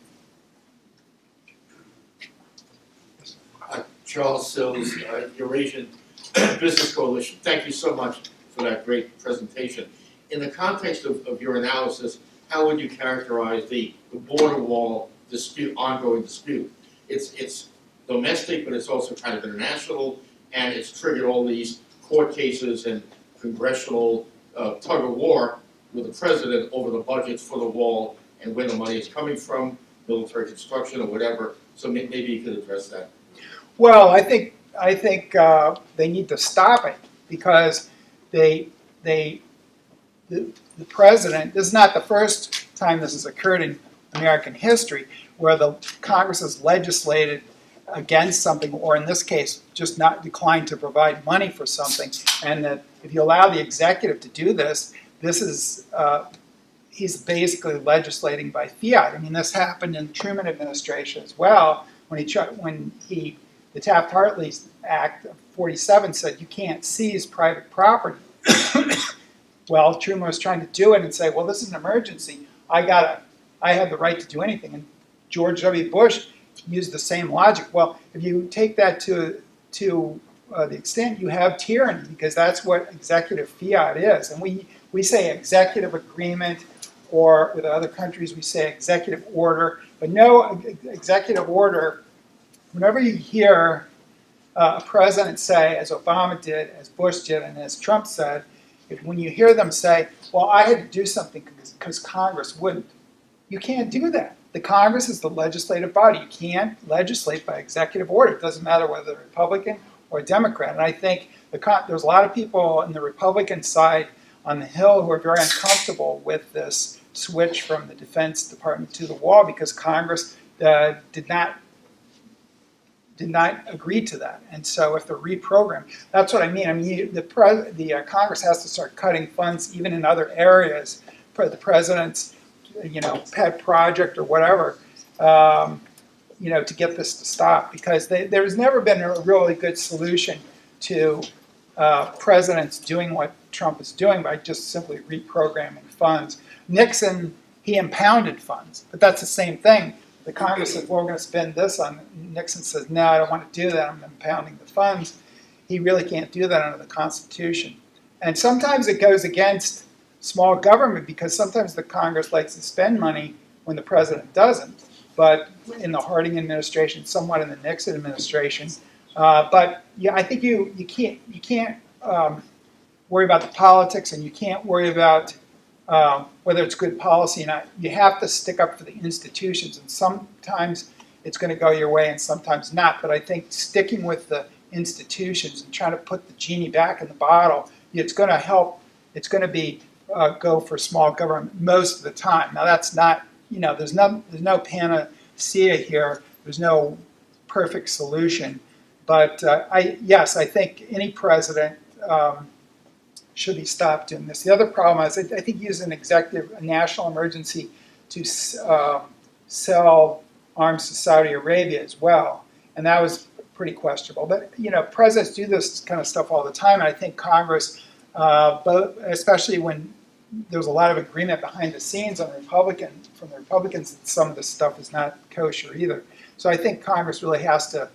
Charles Sills, Eurasian Business Coalition. Thank you so much for that great presentation. In the context of your analysis, how would you characterize the border wall dispute, ongoing dispute? It's domestic, but it's also kind of international, and it's triggered all these court cases and congressional tug of war with the president over the budgets for the wall and where the money is coming from, military construction or whatever. So maybe you could address that. Well, I think they need to stop it because the president. This is not the first time this has occurred in American history, where the Congress has legislated against something, or in this case, just not declined to provide money for something, and that if you allow the executive to do this, this is he's basically legislating by fiat. I mean, this happened in the Truman administration as well, when the Taft-Hartley Act of 47 said you can't seize private property. Well, Truman was trying to do it and say, well, this is an emergency. I have the right to do anything. And George W. Bush used the same logic. Well, if you take that to the extent you have tyranny, because that's what executive fiat is. And we say executive agreement, or with other countries we say executive order. But no executive order, whenever you hear a president say, as Obama did, as Bush did, and as Trump said, when you hear them say, well, I had to do something because Congress wouldn't, you can't do that. The Congress is the legislative body. You can't legislate by executive order. It doesn't matter whether they're Republican or Democrat. And I think there's a lot of people on the Republican side on the Hill who are very uncomfortable with this switch from the Defense Department to the wall because Congress did not agree to that. And so if they're reprogrammed, that's what I mean. I mean, the Congress has to start cutting funds even in other areas for the president's, pet project or whatever, to get this to stop. Because there's never been a really good solution to presidents doing what Trump is doing by just simply reprogramming funds. Nixon, he impounded funds, but that's the same thing. The Congress says, well, we're going to spend this on. Nixon says, no, I don't want to do that. I'm impounding the funds. He really can't do that under the Constitution. And sometimes it goes against small government because sometimes the Congress likes to spend money when the president doesn't. But in the Harding administration, somewhat in the Nixon administration. But yeah, I think you can't worry about the politics, and you can't worry about whether it's good policy or not. You have to stick up for the institutions, and sometimes it's going to go your way and sometimes not. But I think sticking with the institutions and trying to put the genie back in the bottle, it's going to help. It's going to be go for small government most of the time. Now that's not, there's no panacea here. There's no perfect solution. But I think any president should be stopped doing this. The other problem is I think using a national emergency to sell arms to Saudi Arabia as well, and that was pretty questionable. But presidents do this kind of stuff all the time, and I think Congress, especially when there's a lot of agreement behind the scenes from the Republicans that some of this stuff is not kosher either. So I think Congress really has to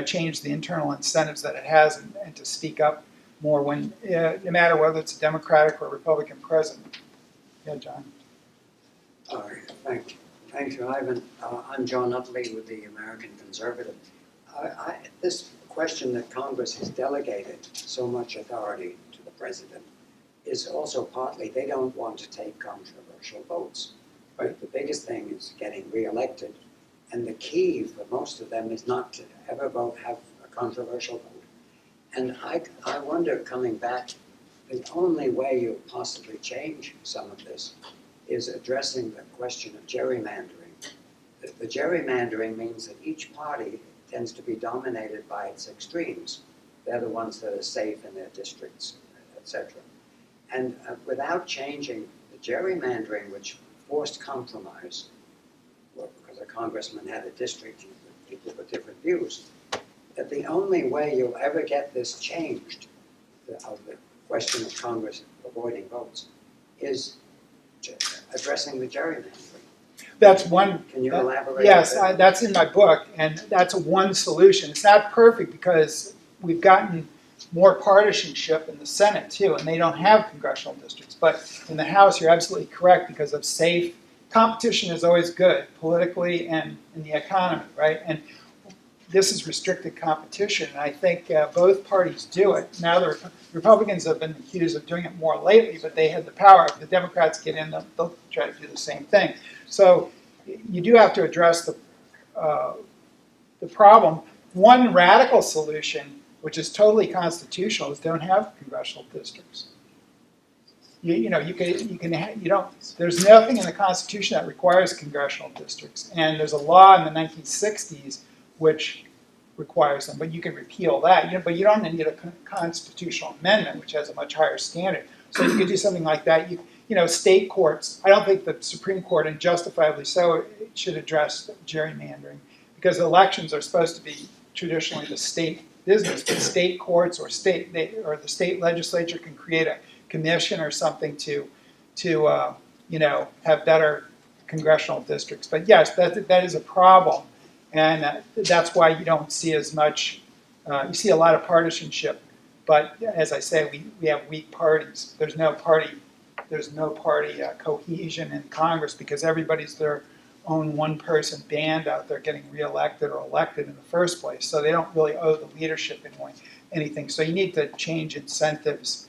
change the internal incentives that it has and to speak up more when, no matter whether it's a Democratic or a Republican president. Yeah, John. All right, thank you, Ivan. I'm John Utley with the American Conservative. This question that Congress has delegated so much authority to the president is also partly they don't want to take controversial votes. Right? The biggest thing is getting reelected. And the key for most of them is not to ever have a controversial vote. And I wonder, coming back, the only way you'll possibly change some of this is addressing the question of gerrymandering. The gerrymandering means that each party tends to be dominated by its extremes. They're the ones that are safe in their districts, etc. And without changing the gerrymandering, which forced compromise, well, because a congressman had a district with people with different views, that the only way you'll ever get this changed, of the question of Congress avoiding votes, is addressing the gerrymandering. That's one. Can you elaborate? Yes, that's in my book, and that's one solution. It's not perfect because we've gotten more partisanship in the Senate too, and they don't have congressional districts. But in the House, you're absolutely correct because of safe competition is always good politically and in the economy, right? And this is restricted competition, and I think both parties do it. Now the Republicans have been accused of doing it more lately, but they had the power. If the Democrats get in, they'll try to do the same thing. So you do have to address the problem. One radical solution, which is totally constitutional, is don't have congressional districts. You don't. There's nothing in the Constitution that requires congressional districts, and there's a law in the 1960s which requires them, but you can repeal that. But you don't need a constitutional amendment, which has a much higher standard. So you could do something like that. State courts. I don't think the Supreme Court, and justifiably so, should address gerrymandering because elections are supposed to be traditionally the state business. But state courts or the state legislature can create a commission or something to have better congressional districts. But yes, that is a problem. And that's why you don't see as much, you see a lot of partisanship. But as I say, we have weak parties. There's no party cohesion in Congress because everybody's their own one-person band out there getting reelected or elected in the first place. So they don't really owe the leadership anything. So you need to change incentives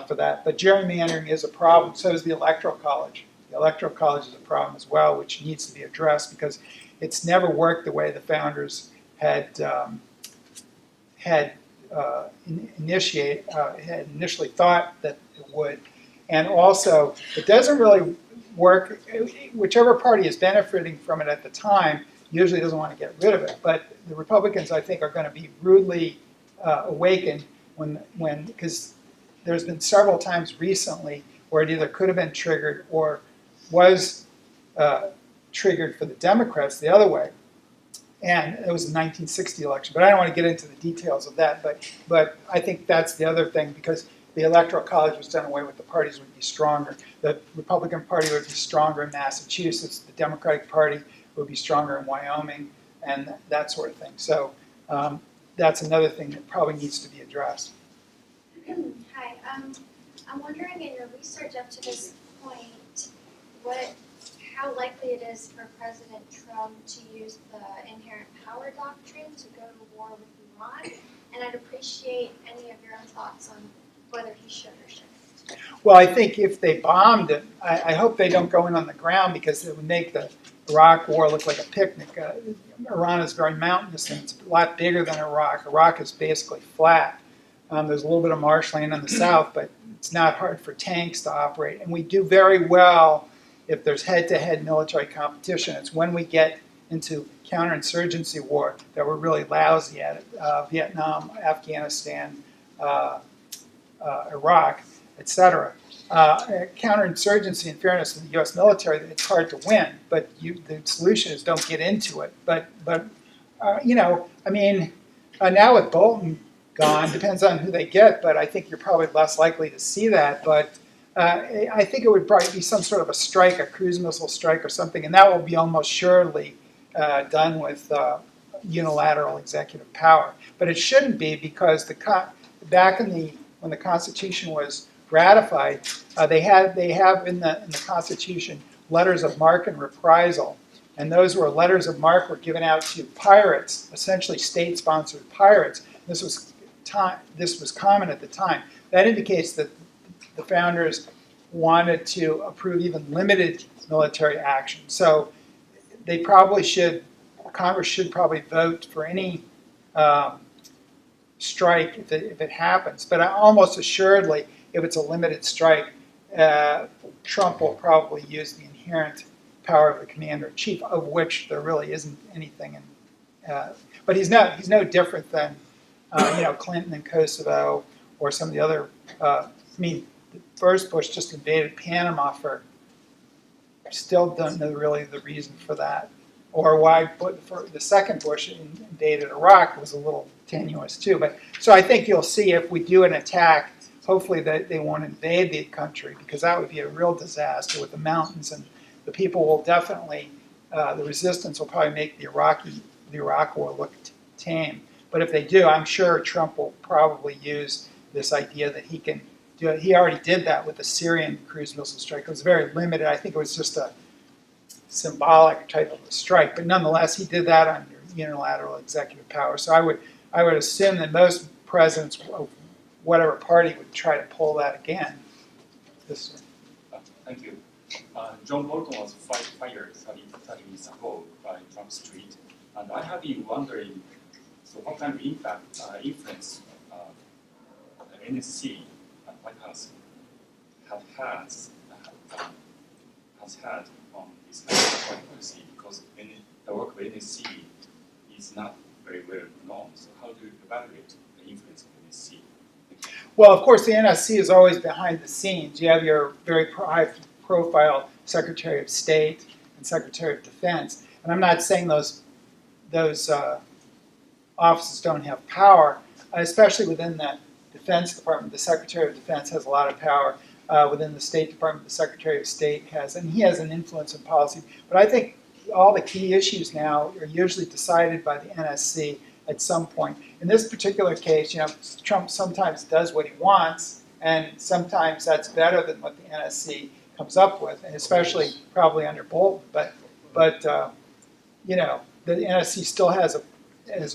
for that. But gerrymandering is a problem. So is the Electoral College. The Electoral College is a problem as well, which needs to be addressed because it's never worked the way the founders had initially thought that it would. And also, it doesn't really work. Whichever party is benefiting from it at the time usually doesn't want to get rid of it. But the Republicans, I think, are going to be rudely awakened because there's been several times recently where it either could have been triggered or was triggered for the Democrats the other way. And it was the 1960 election. But I don't want to get into the details of that. But I think that's the other thing because the Electoral College was done away with, the parties would be stronger. The Republican Party would be stronger in Massachusetts. The Democratic Party would be stronger in Wyoming and that sort of thing. So that's another thing that probably needs to be addressed. Hi. I'm wondering in your research up to this point, how likely it is for President Trump to use the inherent power doctrine to go to war with Iran, and I'd appreciate any of your own thoughts on whether he should or shouldn't. Well, I think if they bombed it, I hope they don't go in on the ground because it would make the Iraq war look like a picnic. Iran is very mountainous and it's a lot bigger than Iraq. Iraq is basically flat. There's a little bit of marshland in the south, but it's not hard for tanks to operate. And we do very well if there's head-to-head military competition. It's when we get into counterinsurgency war that we're really lousy at it. Vietnam, Afghanistan, Iraq, etc. Counterinsurgency, in fairness to the U.S. military, it's hard to win, but the solution is don't get into it. But now with Bolton gone, depends on who they get, but I think you're probably less likely to see that. But I think it would probably be some sort of a strike, a cruise missile strike or something, and that will be almost surely done with unilateral executive power. But it shouldn't be because when the Constitution was ratified, they have in the Constitution letters of marque and reprisal, and those letters of marque were given out to pirates, essentially state-sponsored pirates. This was common at the time. That indicates that the founders wanted to approve even limited military action. So they probably should, Congress should probably vote for any strike if it happens. But almost assuredly, if it's a limited strike, Trump will probably use the inherent power of the commander-in-chief, of which there really isn't anything in. But he's no different than Clinton in Kosovo or some of the other. The first Bush just invaded Panama for. Still don't know really the reason for that, or why the second Bush invaded Iraq was a little tenuous too. But so I think you'll see if we do an attack, hopefully that they won't invade the country, because that would be a real disaster with the mountains, and the people will definitely the resistance will probably make the Iraq war look tame. But if they do, I'm sure Trump will probably use this idea that he can do it. He already did that with the Syrian cruise missile strike. It was very limited. I think it was just a symbolic type of a strike, but nonetheless, he did that under unilateral executive power. So I would assume that most presidents of whatever party would try to pull that again. Thank you. John Bolton was fired 30 years ago by Trump's tweet, and I have been wondering, so what kind of influence the NSC and White House has had on this kind of foreign policy, because the work of NSC is not very well known. So how do you evaluate the influence of NSC? Well, of course, the NSC is always behind the scenes. You have your very high-profile Secretary of State and Secretary of Defense, and I'm not saying those offices don't have power, especially within the Defense Department. The Secretary of Defense has a lot of power. Within the State Department, the Secretary of State has, and he has an influence in policy. But I think all the key issues now are usually decided by the NSC at some point. In this particular case, Trump sometimes does what he wants, and sometimes that's better than what the NSC comes up with, and especially probably under Bolton. But the NSC still has a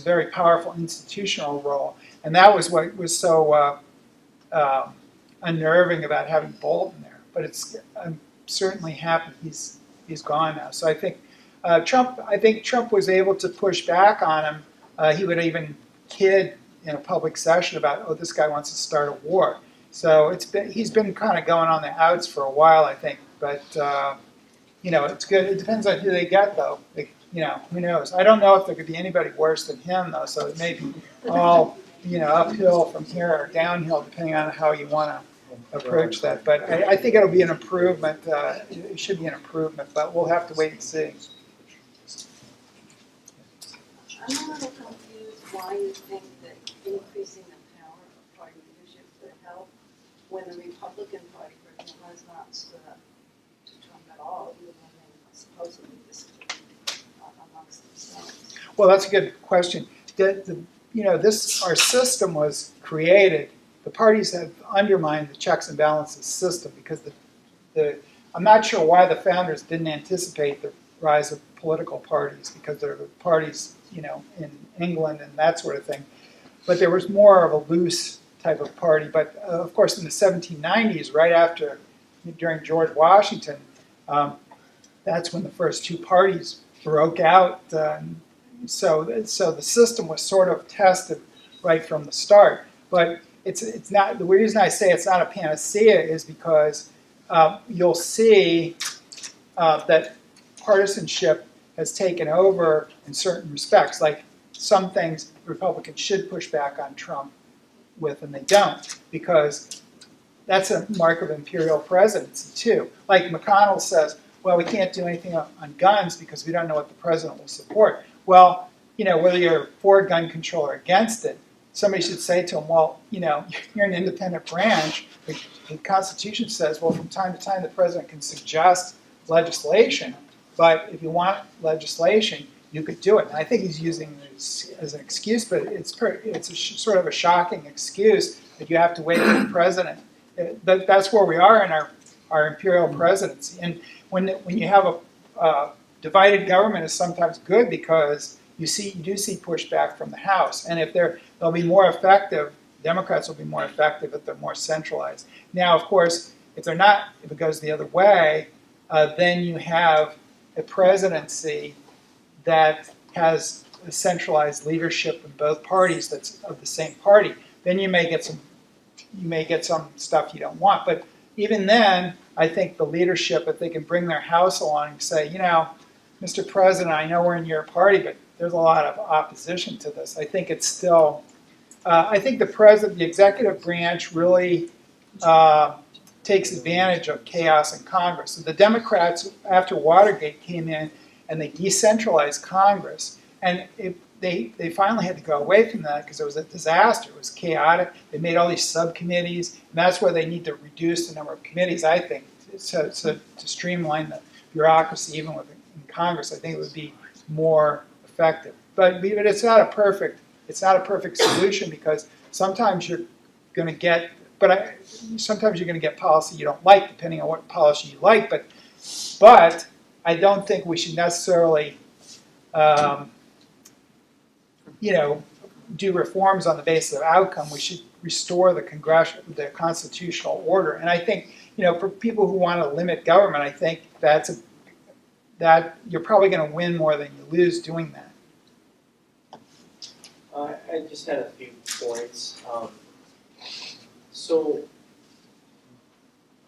very powerful institutional role, and that was what was so unnerving about having Bolton there. But I'm certainly happy he's gone now. So I think Trump was able to push back on him. He would even kid in a public session about, oh, this guy wants to start a war. So he's been kind of going on the outs for a while, I think. But it's good. It depends on who they get, though. Who knows? I don't know if there could be anybody worse than him, though. So it may be all uphill from here or downhill, depending on how you want to approach that. But I think it'll be an improvement. It should be an improvement, but we'll have to wait and see. I'm a little confused why you think that increasing the power of party leadership would help when the Republican Party, for example, has not stood up to Trump at all, even when they supposedly disagree amongst themselves. Well, that's a good question. Our system was created. The parties have undermined the checks and balances system because I'm not sure why the founders didn't anticipate the rise of political parties, because there were parties, in England and that sort of thing. But there was more of a loose type of party. But of course, in the 1790s, during George Washington, that's when the first two parties broke out. So the system was sort of tested right from the start. But it's not. The reason I say it's not a panacea is because you'll see that partisanship has taken over in certain respects. Like some things Republicans should push back on Trump with, and they don't, because that's a mark of imperial presidency too. Like McConnell says, well, we can't do anything on guns because we don't know what the president will support. Well, whether you're for gun control or against it, somebody should say to him, well, you're an independent branch. The Constitution says, well, from time to time the president can suggest legislation, but if you want legislation, you could do it. And I think he's using this as an excuse, but it's sort of a shocking excuse that you have to wait for the president. That's where we are in our imperial presidency. And when you have a divided government, is sometimes good because you do see pushback from the House, and if they'll be more effective Democrats will be more effective if they're more centralized. Now, of course, if they're not, if it goes the other way, then you have a presidency that has a centralized leadership in both parties that's of the same party. Then you may get some stuff you don't want. But even then, I think the leadership, if they can bring their house along and say, Mr. President, I know we're in your party, but there's a lot of opposition to this. I think it's still, I think the executive branch really takes advantage of chaos in Congress. So the Democrats, after Watergate, came in and they decentralized Congress. And they finally had to go away from that because it was a disaster. It was chaotic. They made all these subcommittees, and that's where they need to reduce the number of committees, I think, to streamline the bureaucracy even within Congress. I think it would be more effective. But it's not a perfect solution because sometimes you're going to get sometimes you're going to get policy you don't like, depending on what policy you like. But I don't think we should necessarily do reforms on the basis of outcome. We should restore the constitutional order. And I think, for people who want to limit government, I think that you're probably going to win more than you lose doing that. I just had a few points. So,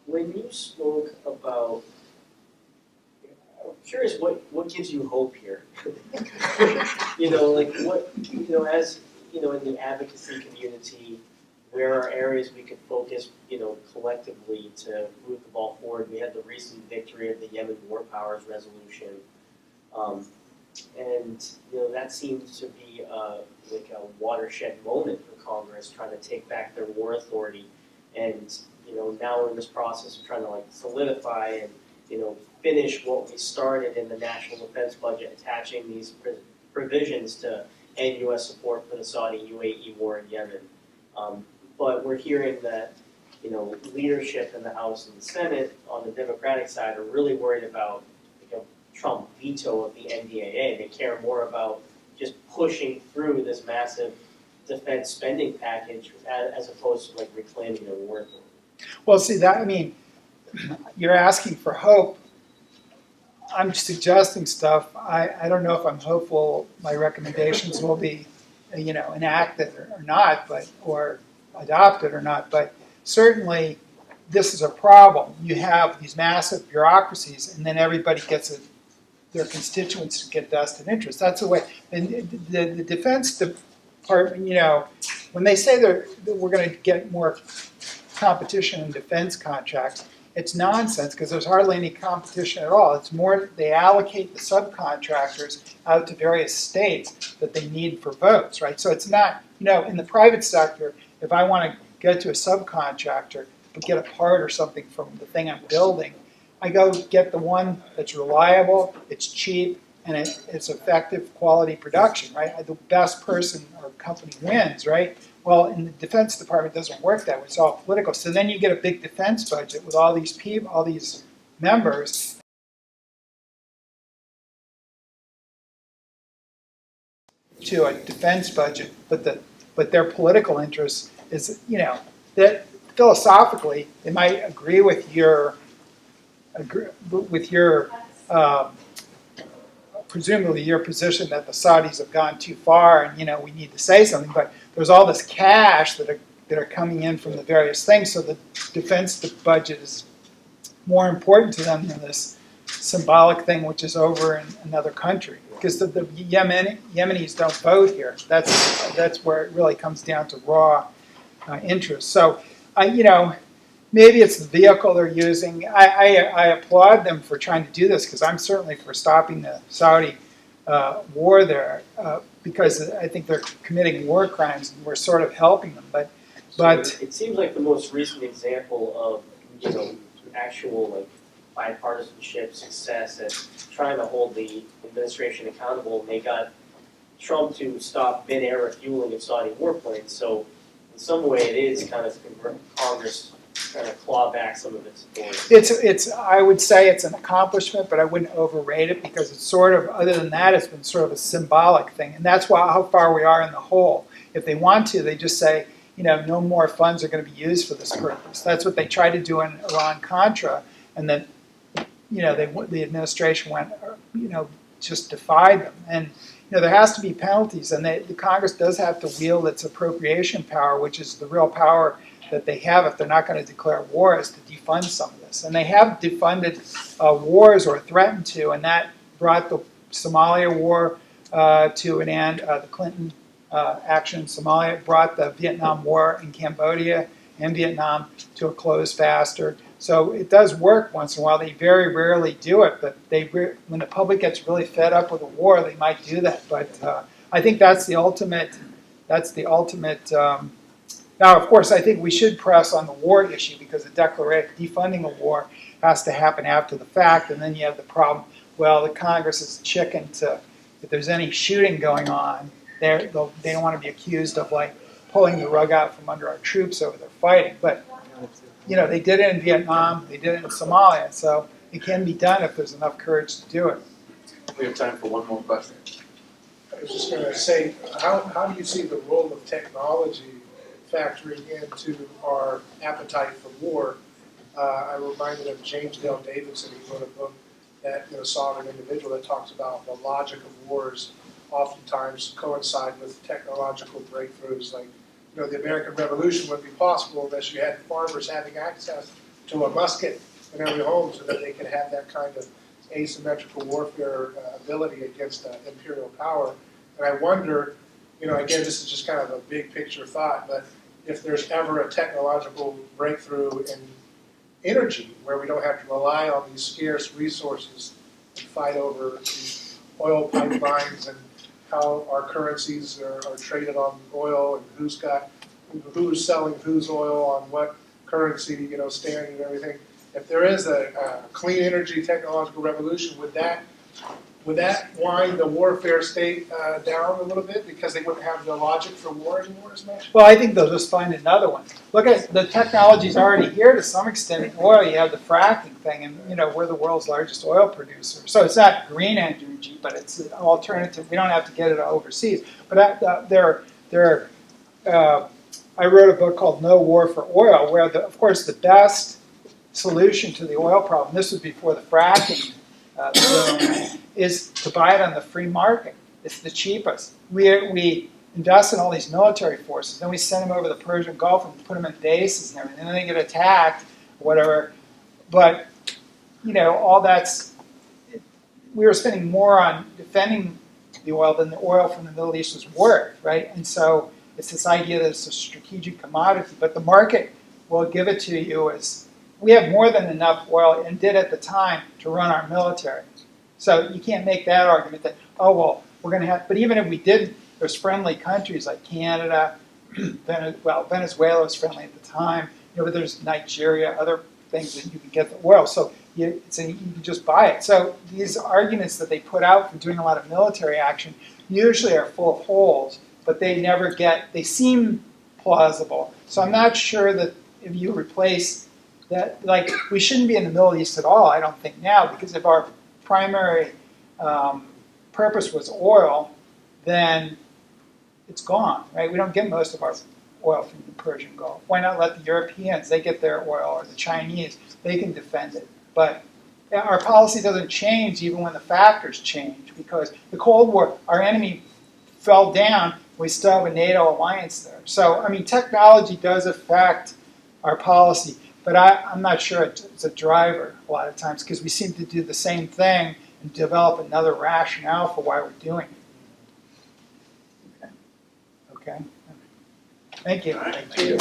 when you spoke about, I'm curious what gives you hope here? As in the advocacy community, where are areas we could focus, collectively to move the ball forward? We had the recent victory of the Yemen War Powers Resolution. And that seems to be like a watershed moment for Congress, trying to take back their war authority. And now we're in this process of trying to solidify and finish what we started in the national defense budget, attaching these provisions to end U.S. support for the Saudi-UAE war in Yemen. But we're hearing that leadership in the House and the Senate on the Democratic side are really worried about Trump veto of the NDAA. They care more about just pushing through this massive defense spending package as opposed to reclaiming their war authority. Well, see, you're asking for hope. I'm suggesting stuff. I don't know if I'm hopeful my recommendations will be, enacted or not, or adopted or not. But certainly, this is a problem. You have these massive bureaucracies, and then everybody gets their constituents to get vested interest. That's the way. And the Defense Department, when they say that we're going to get more competition in defense contracts, it's nonsense because there's hardly any competition at all. It's more they allocate the subcontractors out to various states that they need for votes, right? So it's not, in the private sector, if I want to go to a subcontractor to get a part or something from the thing I'm building, I go get the one that's reliable, it's cheap, and it's effective quality production, right? The best person or company wins, right? Well, in the Defense Department, it doesn't work that way. It's all political. So then you get a big defense budget with all these people, all these members. To a defense budget, but their political interest is, that philosophically, they might agree with your presumably your position that the Saudis have gone too far and we need to say something, but there's all this cash that are coming in from the various things, so the defense budget is more important to them than this symbolic thing which is over in another country, because the Yemenis don't vote here. That's where it really comes down to raw interest. So maybe it's the vehicle they're using. I applaud them for trying to do this, because I'm certainly for stopping the Saudi war there, because I think they're committing war crimes and we're sort of helping them. But it seems like the most recent example of actual bipartisanship success at trying to hold the administration accountable. And they got Trump to stop mid-air refueling of Saudi warplanes. So in some way, it is kind of Congress trying to claw back some of its authority. I would say it's an accomplishment, but I wouldn't overrate it, because it's sort of, other than that, it's been sort of a symbolic thing. And that's how far we are in the hole. If they want to, they just say, no more funds are going to be used for this purpose. That's what they tried to do in Iran-Contra, and then, the administration went, just defied them. And there has to be penalties, and the Congress does have to wield its appropriation power, which is the real power that they have if they're not going to declare war, is to defund some of this. And they have defunded wars or threatened to, and that brought the Somalia war to an end. The Clinton action in Somalia brought the Vietnam War in Cambodia and Vietnam to a close faster. So it does work once in a while. They very rarely do it, but when the public gets really fed up with a war, they might do that. But I think that's the ultimate. Now, of course, I think we should press on the war issue, because the defunding a war has to happen after the fact, and then you have the problem. Well, the Congress is chicken to, if there's any shooting going on, they don't want to be accused of pulling the rug out from under our troops over their fighting. But they did it in Vietnam, they did it in Somalia, so it can be done if there's enough courage to do it. We have time for one more question. I was just going to say, how do you see the role of technology factoring into our appetite for war? I'm reminded of James Dale Davidson. He wrote a book that saw an individual that talks about the logic of wars oftentimes coincide with technological breakthroughs. Like, the American Revolution wouldn't be possible unless you had farmers having access to a musket in every home, so that they could have that kind of asymmetrical warfare ability against imperial power. And I wonder, again, this is just kind of a big picture thought, but if there's ever a technological breakthrough in energy where we don't have to rely on these scarce resources and fight over these oil pipelines and how our currencies are traded on oil and who's selling whose oil on what currency, standing and everything. If there is a clean energy technological revolution, would that wind the warfare state down a little bit, because they wouldn't have the logic for war anymore as much? Well, I think they'll just find another one. Look at the technology's already here to some extent. In oil, you have the fracking thing, and we're the world's largest oil producer. So it's not green energy, but it's an alternative. We don't have to get it overseas. But I wrote a book called No War for Oil, where of course the best solution to the oil problem, this was before the fracking boom, is to buy it on the free market. It's the cheapest. We invest in all these military forces, then we send them over the Persian Gulf and put them in bases and everything, and then they get attacked, whatever. But, all that's, we were spending more on defending the oil than the oil from the Middle East was worth, right? And so it's this idea that it's a strategic commodity, but the market will give it to you as, we have more than enough oil, and did at the time, to run our military. So you can't make that argument that, we're going to have, but even if we didn't, there's friendly countries like Canada, Venezuela was friendly at the time, but there's Nigeria, other things that you can get the oil. So you can just buy it. So these arguments that they put out for doing a lot of military action usually are full of holes, but they seem plausible. So I'm not sure that if you replace that, we shouldn't be in the Middle East at all, I don't think now, because if our primary purpose was oil, then it's gone, right? We don't get most of our oil from the Persian Gulf. Why not let the Europeans, they get their oil, or the Chinese, they can defend it. But our policy doesn't change even when the factors change, because the Cold War, our enemy fell down, we still have a NATO alliance there. So, technology does affect our policy, but I'm not sure it's a driver a lot of times, because we seem to do the same thing and develop another rationale for why we're doing it. Okay. Thank you. Thank you.